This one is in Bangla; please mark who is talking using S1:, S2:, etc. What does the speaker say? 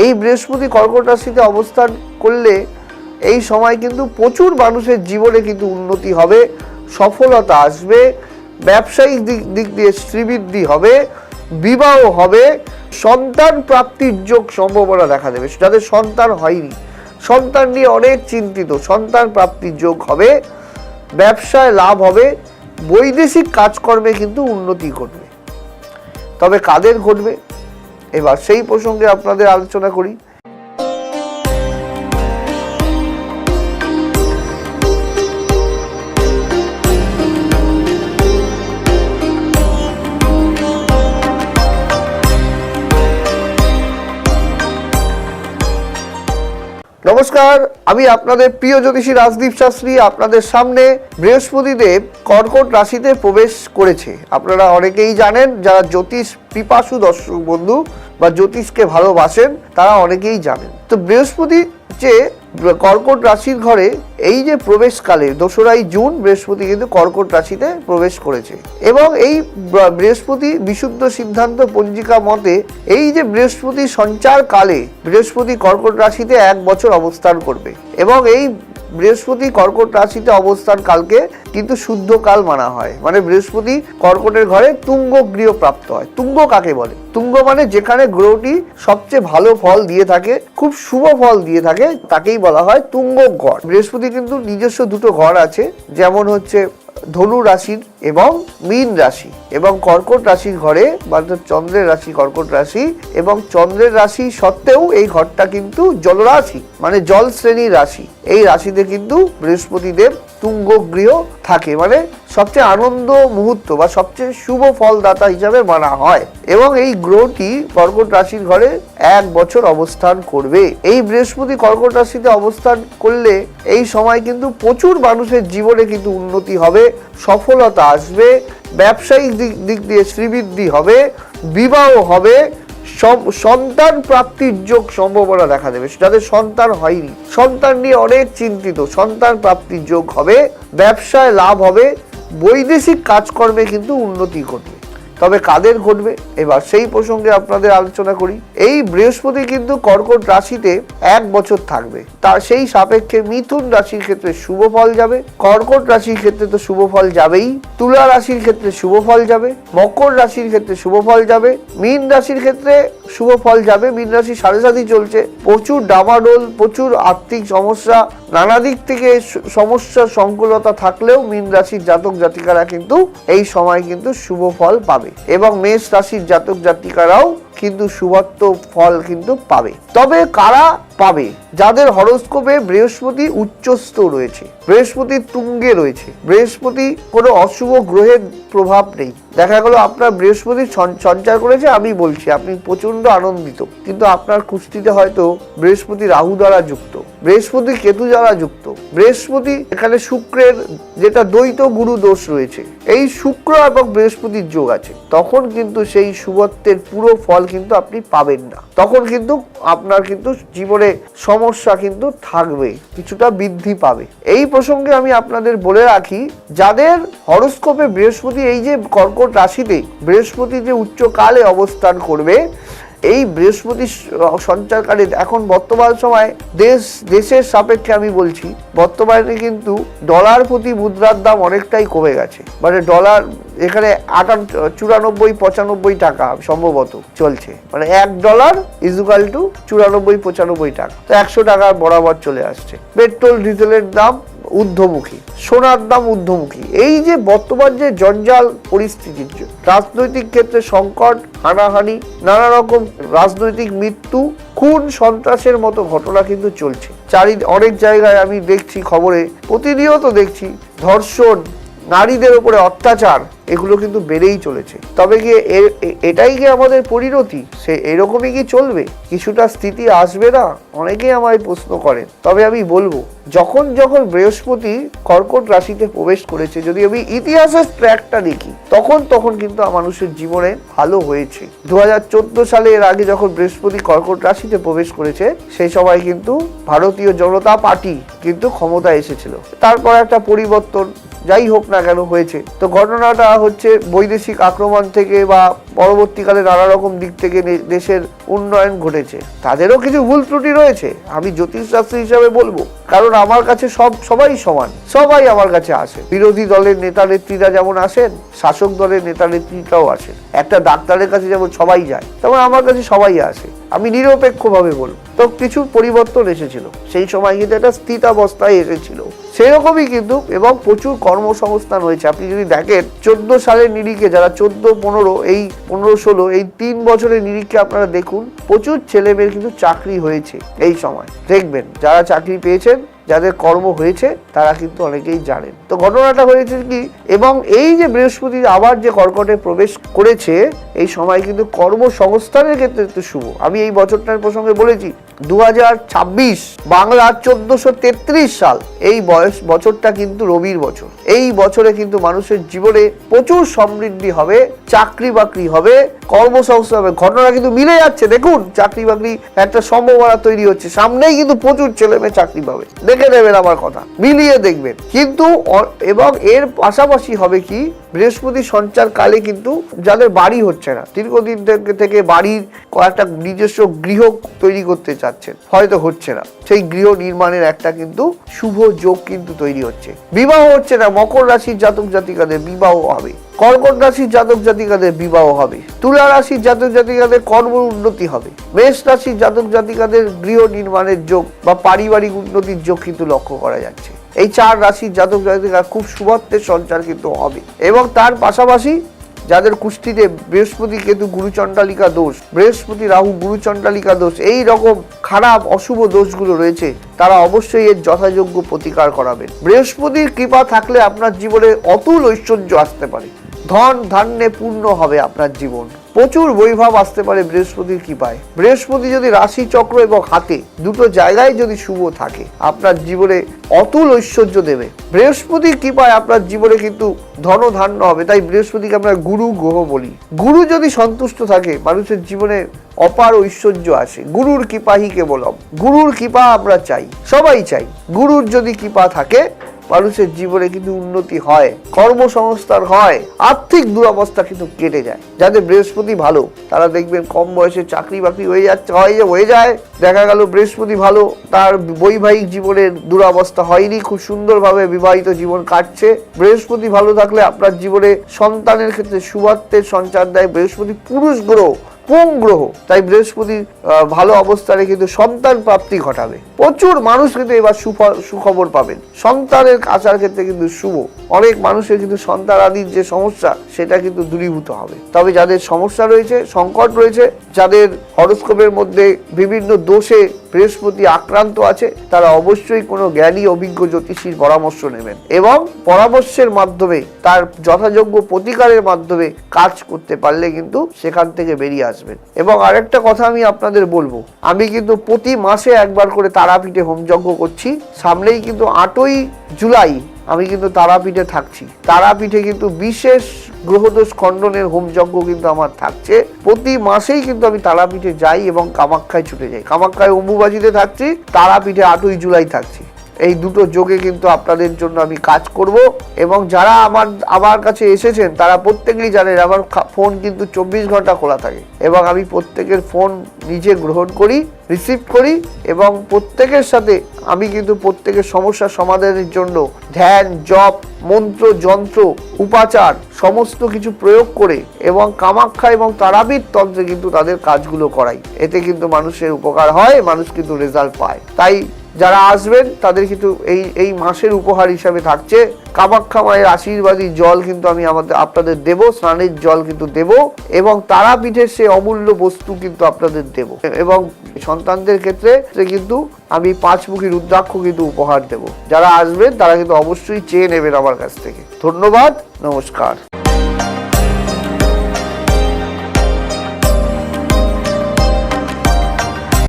S1: এই বৃহস্পতি কর্কট রাশিতে অবস্থান করলে এই সময় কিন্তু প্রচুর মানুষের জীবনে কিন্তু উন্নতি হবে, সফলতা আসবে, ব্যবসায়িক দিক দিয়ে শ্রীবৃদ্ধি হবে, বিবাহ হবে, সন্তান প্রাপ্তির যোগ সম্ভাবনা দেখা দেবে। যাদের সন্তান হয়নি, সন্তান নিয়ে অনেক চিন্তিত, সন্তান প্রাপ্তির যোগ হবে, ব্যবসায় লাভ হবে, বৈদেশিক কাজকর্মে কিন্তু উন্নতি ঘটবে। তবে কাদের ঘটবে এবার সেই প্রসঙ্গে আপনাদের আলোচনা করি। নমস্কার, আমি আপনাদের প্রিয় জ্যোতিষী রাজদীপ শাস্ত্রী। আপনাদের সামনে বৃহস্পতি দেব কর্কট রাশিতে প্রবেশ করেছে। আপনারা অনেকেই জানেন, যারা জ্যোতিষ পিপাসু দর্শক বন্ধু বা জ্যোতিষকে ভালোবাসেন তারা অনেকেই জানেন। তো বৃহস্পতি যে কর্কট রাশির ঘরে এই যে প্রবেশকালে 2রা জুন বৃহস্পতি কিন্তু কর্কট রাশিতে প্রবেশ করেছে এবং এই বৃহস্পতি বিশুদ্ধ সিদ্ধান্ত পঞ্জিকা মতে এই যে বৃহস্পতি সঞ্চার কালে বৃহস্পতি কর্কট রাশিতে 1 বছর অবস্থান করবে এবং এই বৃহস্পতি কর্কট রাশিতে অবস্থান কালকে কিন্তু শুদ্ধ কাল মানা হয়। মানে বৃহস্পতি কর্কটের ঘরে তুঙ্গ গৃহ প্রাপ্ত হয়। তুঙ্গ কাকে বলে? তুঙ্গ মানে যেখানে গ্রহটি সবচেয়ে ভালো ফল দিয়ে থাকে, খুব শুভ ফল দিয়ে থাকে, তাকেই বলা হয় তুঙ্গ ঘর। বৃহস্পতি কিন্তু নিজস্ব 2টো ঘর আছে, যেমন হচ্ছে ধনু রাশির এবং মীন রাশি এবং কর্কট রাশির ঘরে, চন্দ্রের রাশি কর্কট রাশি এবং চন্দ্রের রাশি সত্ত্বেও এই ঘরটা কিন্তু জলরাশি, মানে জল শ্রেণীর রাশি। এই রাশিতে কিন্তু বৃহস্পতি দেব তুঙ্গ গৃহ থাকে, মানে সবচেয়ে আনন্দ মুহূর্ত বা সবচেয়ে শুভ ফলদাতা হিসাবে মানা হয় এবং এই গ্রহটি কর্কট রাশির ঘরে 1 বছর অবস্থান করবে। এই বৃহস্পতি কর্কট রাশিতে অবস্থান করলে এই সময় কিন্তু প্রচুর মানুষের জীবনে কিন্তু উন্নতি হবে, সফলতা আসবে, ব্যবসায়িক দিক দিয়ে শ্রীবৃদ্ধি হবে, বিবাহ হবে, সন্তান প্রাপ্তির যোগ সম্ভাবনা দেখা দেবে। যাদের সন্তান হয়নি, সন্তান নিয়ে অনেক চিন্তিত, সন্তান প্রাপ্তির যোগ হবে, ব্যবসায় লাভ হবে, বৈদেশিক কাজকর্মে কিন্তু উন্নতি ঘটবে। তবে কাদের ঘটবে এবার সেই প্রসঙ্গে আপনাদের আলোচনা করি। এই বৃহস্পতি কিন্তু কর্কট রাশিতে 1 বছর থাকবে, তার সেই সাপেক্ষে মিথুন রাশির ক্ষেত্রে শুভ ফল যাবে, কর্কট রাশির ক্ষেত্রে তো শুভ ফল যাবেই, তুলা রাশির ক্ষেত্রে শুভ ফল যাবে, মকর রাশির ক্ষেত্রে শুভ ফল যাবে, মীন রাশির ক্ষেত্রে শুভ ফল যাবে। মীন রাশি 7.5 চলছে, প্রচুর ডামাডোল, প্রচুর আর্থিক সমস্যা, নানা দিক থেকে সমস্যার সংকুলতা থাকলেও মীন রাশির জাতক জাতিকারা কিন্তু এই সময় কিন্তু শুভ ফল পাবে এবং মেষ রাশির জাতক জাতিকারাও কিন্তু শুভত্ব ফল কিন্তু পাবে। তবে কারা পাবে? যাদের হরোস্কোপে বৃহস্পতি উচ্চস্থ রয়েছে, বৃহস্পতি তুঙ্গে রয়েছে, বৃহস্পতি কোনো অশুভ গ্রহের প্রভাব নেই, দেখা গেল আপনার বৃহস্পতি সঞ্চার করেছে, আমি বলছি আপনি প্রচন্ড আনন্দিত, কিন্তু আপনার কুষ্টিতে হয়তো বৃহস্পতি রাহু দ্বারা যুক্ত, বৃহস্পতি কেতু দ্বারা যুক্ত, বৃহস্পতি এখানে শুক্রের যেটা দ্বৈত গুরু দোষ রয়েছে, এই শুক্র এবং বৃহস্পতির যোগ আছে, তখন কিন্তু সেই শুভত্বের পুরো ফল কিন্তু আপনি পাবেন না। তখন কিন্তু আপনার কিন্তু জীবনে সমস্যা কিন্তু থাকবে, কিছুটা বৃদ্ধি পাবে। এই প্রসঙ্গে আমি আপনাদের বলে রাখি, যাদের হরোস্কোপে বৃহস্পতি এই যে কর্কট রাশিতে বৃহস্পতি যে উচ্চকালে অবস্থান করবে, এই বৃহস্পতি সঞ্চারকালে এখন বর্তমান সময় দেশের সাপেক্ষে আমি বলছি, বর্তমানে কিন্তু ডলার প্রতি মুদ্রার দাম অনেকটাই কমে গেছে। মানে ডলার এখানে 94-95 টাকা সম্ভবত চলছে, মানে $1 = 94-95 টাকা, তো 100 টাকার বরাবর চলে আসছে। পেট্রোল ডিজেলের দাম ঊর্ধ্বমুখী, সোনার দাম ঊর্ধ্বমুখী। এই যে বর্তমান যে জঞ্জাল পরিস্থিতির জন্য রাজনৈতিক ক্ষেত্রে সংকট, হানাহানি, নানা রকম রাজনৈতিক মৃত্যু, খুন সন্ত্রাসের মতো ঘটনা কিন্তু চলছে অনেক জায়গায়। আমি দেখছি খবরে প্রতিনিয়ত দেখছি ধর্ষণ, নারীদের উপরে অত্যাচার, এগুলো কিন্তু বেড়েই চলেছে। তবে কি এটাই কি আমাদের পরিণতি? সে এরকমই কি চলবে? কিছুটা স্থিতি আসবে না? অনেকেই আমায় প্রশ্ন করেন। তবে আমি বলবো, যখন বৃহস্পতি কর্কট রাশিতে প্রবেশ করেছে, যদি আমি ইতিহাসের ট্র্যাকটা দেখি, তখন কিন্তু মানুষের জীবনে ভালো হয়েছে। 2014 সালে এর আগে যখন বৃহস্পতি কর্কট রাশিতে প্রবেশ করেছে, সেই সময় কিন্তু ভারতীয় জনতা পার্টি কিন্তু ক্ষমতায় এসেছিল। তারপর একটা পরিবর্তন, যাই হোক না কেন হয়েছে। তো ঘটনাটা হচ্ছে বৈদেশিক আক্রমণ থেকে বা পরবর্তীকালে নানা রকম দিক থেকে দেশের উন্নয়ন ঘটেছে। তাদেরও কিছু ভুল ত্রুটি রয়েছে, আমি জ্যোতিষশাস্ত্রী হিসাবে বলবো, কারণ আমার কাছে সবাই সমান, সবাই আমার কাছে আসে। বিরোধী দলের নেতা নেত্রীরা যেমন আসেন, শাসক দলের নেতা নেত্রীরাও আসেন। একটা ডাক্তারের কাছে যেমন সবাই যায়, তেমন আমার কাছে সবাই আসে। আমি নিরপেক্ষভাবে বলবো। তো কিছু পরিবর্তন এসেছিল, সেই সময় কিন্তু একটা স্থিতাবস্থায় এসেছিল, সেরকমই কিন্তু, এবং প্রচুর কর্মসংস্থান হয়েছে। আপনি যদি দেখেন 14 সালের নিরিখে, যারা 14, 15, এই 15, 16 এই 3 বছরের নিরিখে আপনারা দেখুন, প্রচুর ছেলে মেয়ের কিন্তু চাকরি হয়েছে। এই সময় দেখবেন যারা চাকরি পেয়েছেন, যাদের কর্ম হয়েছে, তারা কিন্তু অনেকেই জানেন। তো ঘটনাটা হয়েছে কি, এবং এই যে বৃহস্পতি আবার যে কর্কটে প্রবেশ করেছে, এই সময় কিন্তু কর্মসংস্থানের ক্ষেত্রে একটু শুভ। আমি এই বছরটার প্রসঙ্গে বলেছি 2026 বাংলা 1433 সাল, এই বছরটা কিন্তু রবির বছর। এই বছরে কিন্তু মানুষের জীবনে প্রচুর সমৃদ্ধি হবে, চাকরি বাকরি হবে, কর্মসংস্থান হবে। ঘটনা কিন্তু মিলে যাচ্ছে, দেখুন চাকরি বাকরি একটা সম্ভাবনা তৈরি হচ্ছে, সামনেই কিন্তু প্রচুর ছেলে মেয়ে চাকরি পাবে। দেখে নেবেন আমার কথা, মিলিয়ে দেখবেন। কিন্তু এবং এর পাশাপাশি হবে কি, বৃহস্পতি সঞ্চার কালে কিন্তু যাদের বাড়ি হচ্ছে না, দীর্ঘদিন থেকে বাড়ির একটা নিজস্ব গৃহ তৈরি করতে চাচ্ছেন, হয়তো হচ্ছে না, সেই গৃহ নির্মাণের একটা কিন্তু শুভ যোগ কিন্তু তৈরি হচ্ছে। বিবাহ হচ্ছে না, মকর রাশির জাতক জাতিকাদের বিবাহ হবে, কর্কট রাশির জাতক জাতিকাদের বিবাহ হবে, তুলা রাশির জাতক জাতিকাদের কর্ম উন্নতি হবে, মেষ রাশির জাতক জাতিকাদের গৃহ নির্মাণের যোগ বা পারিবারিক উন্নতির যোগ কিন্তু লক্ষ্য করা যাচ্ছে। এই 4 রাশির জাতক জাতিকা খুব শুভত্বের সঞ্চার কিন্তু হবে। এবং তার পাশাপাশি যাদের কুষ্ঠিতে বৃহস্পতি কেতু গুরুচণ্ডালিকা দোষ, বৃহস্পতি রাহু গুরুচণ্ডালিকা দোষ, এই রকম খারাপ অশুভ দোষগুলো রয়েছে, তারা অবশ্যই এর যথাযোগ্য প্রতিকার করাবেন। বৃহস্পতির কৃপা থাকলে আপনার জীবনে অতুল ঐশ্বর্য আসতে পারে, ধন ধান্যে পূর্ণ হবে আপনার জীবন, প্রচুর বৈভব আসতে পারে বৃহস্পতির কৃপায়। বৃহস্পতি যদি রাশি চক্র এবং হাতে দুটো জায়গায় যদি শুভ থাকে, আপনার জীবনে অতুল ঐশ্বর্য দেবে। বৃহস্পতির কৃপায় আপনার জীবনে কিন্তু ধন ধান্য হবে। তাই বৃহস্পতিকে আমরা গুরু গ্রহ বলি। গুরু যদি সন্তুষ্ট থাকে, মানুষের জীবনে অপার ঐশ্বর্য আসে। গুরুর কৃপাই কেবলম, গুরুর কৃপা আমরা চাই, সবাই চাই। গুরুর যদি কৃপা থাকে, মানুষের জীবনে কিন্তু উন্নতি হয়, কর্মসংস্থান হয়, আর্থিক দুরবস্থা কিন্তু কেটে যায়। যাদের বৃহস্পতি ভালো, তারা দেখবেন কম বয়সে চাকরি বাকরি হয়ে যায়। দেখা গেল বৃহস্পতি ভালো, তার বৈবাহিক জীবনের দুরবস্থা হয়নি, খুব সুন্দরভাবে বিবাহিত জীবন কাটছে। বৃহস্পতি ভালো থাকলে আপনার জীবনে সন্তানের ক্ষেত্রে শুভত্বের সঞ্চার দেয়। বৃহস্পতি পুরুষ গ্রহ, কোন গ্রহ, তাই বৃহস্পতি ভালো অবস্থানে কিন্তু সন্তান প্রাপ্তি ঘটাবে। প্রচুর মানুষ কিন্তু এবার সুখবর পাবেন, সন্তানের আসার ক্ষেত্রে কিন্তু শুভ। অনেক মানুষের কিন্তু সন্তান আদির যে সমস্যা, সেটা কিন্তু দূরীভূত হবে। তবে যাদের সমস্যা রয়েছে, সংকট রয়েছে, যাদের হরোস্কোপের মধ্যে বিভিন্ন দোষে বৃহস্পতি আক্রান্ত আছে, তারা অবশ্যই কোনো জ্ঞানী অভিজ্ঞ জ্যোতিষীর পরামর্শ নেবেন এবং পরামর্শের মাধ্যমে, তার যথাযোগ্য প্রতিকারের মাধ্যমে কাজ করতে পারলে কিন্তু সেখান থেকে বেরিয়ে আসবেন। এবং আরেকটা কথা আমি আপনাদের বলবো, আমি কিন্তু প্রতি মাসে একবার করে তারাপীঠে হোমযজ্ঞ করছি। সামনেই কিন্তু 8ই জুলাই আমি কিন্তু তারাপীঠে থাকছি। তারাপীঠে কিন্তু বিশেষ গ্রহদোষ খণ্ডনের হোমযজ্ঞ কিন্তু আমার থাকছে। প্রতি মাসেই কিন্তু আমি তারাপীঠে যাই এবং কামাখ্যায় ছুটে যাই। কামাখ্যায় অম্বুবাচীতে থাকছি, তারাপীঠে 8ই জুলাই থাকছি। এই দুটো যোগে কিন্তু আপনাদের জন্য আমি কাজ করব। এবং যারা আমার কাছে এসেছেন, তারা প্রত্যেকেই জানেন আমার ফোন কিন্তু 24 ঘন্টা খোলা থাকে এবং আমি প্রত্যেকের ফোন নিজে গ্রহণ করি, রিসিভ করি এবং প্রত্যেকের সাথে আমি কিন্তু প্রত্যেকের সমস্যা সমাধানের জন্য ধ্যান, জপ, মন্ত্র, যন্ত্র, উপাচার সমস্ত কিছু প্রয়োগ করে এবং কামাখ্যা এবং তারাপীঠ তন্ত্রে কিন্তু তাদের কাজগুলো করাই। এতে কিন্তু মানুষের উপকার হয়, মানুষ কিন্তু রেজাল্ট পায়। তাই যারা আসবেন তাদের কিন্তু এই মাসের উপহার হিসাবে থাকছে কামাখ্যা মায়ের আশীর্বাদী জল কিন্তু আমি আপনাদের দেব, স্নানের জল কিন্তু দেব এবং তারাপীঠের সে অমূল্য বস্তু কিন্তু আপনাদের দেব। এবং সন্তানদের ক্ষেত্রে কিন্তু আমি 5মুখী রুদ্রাক্ষ কিন্তু উপহার দেব। যারা আসবেন তারা কিন্তু অবশ্যই চেয়ে নেবেন আমার কাছ থেকে। ধন্যবাদ, নমস্কার।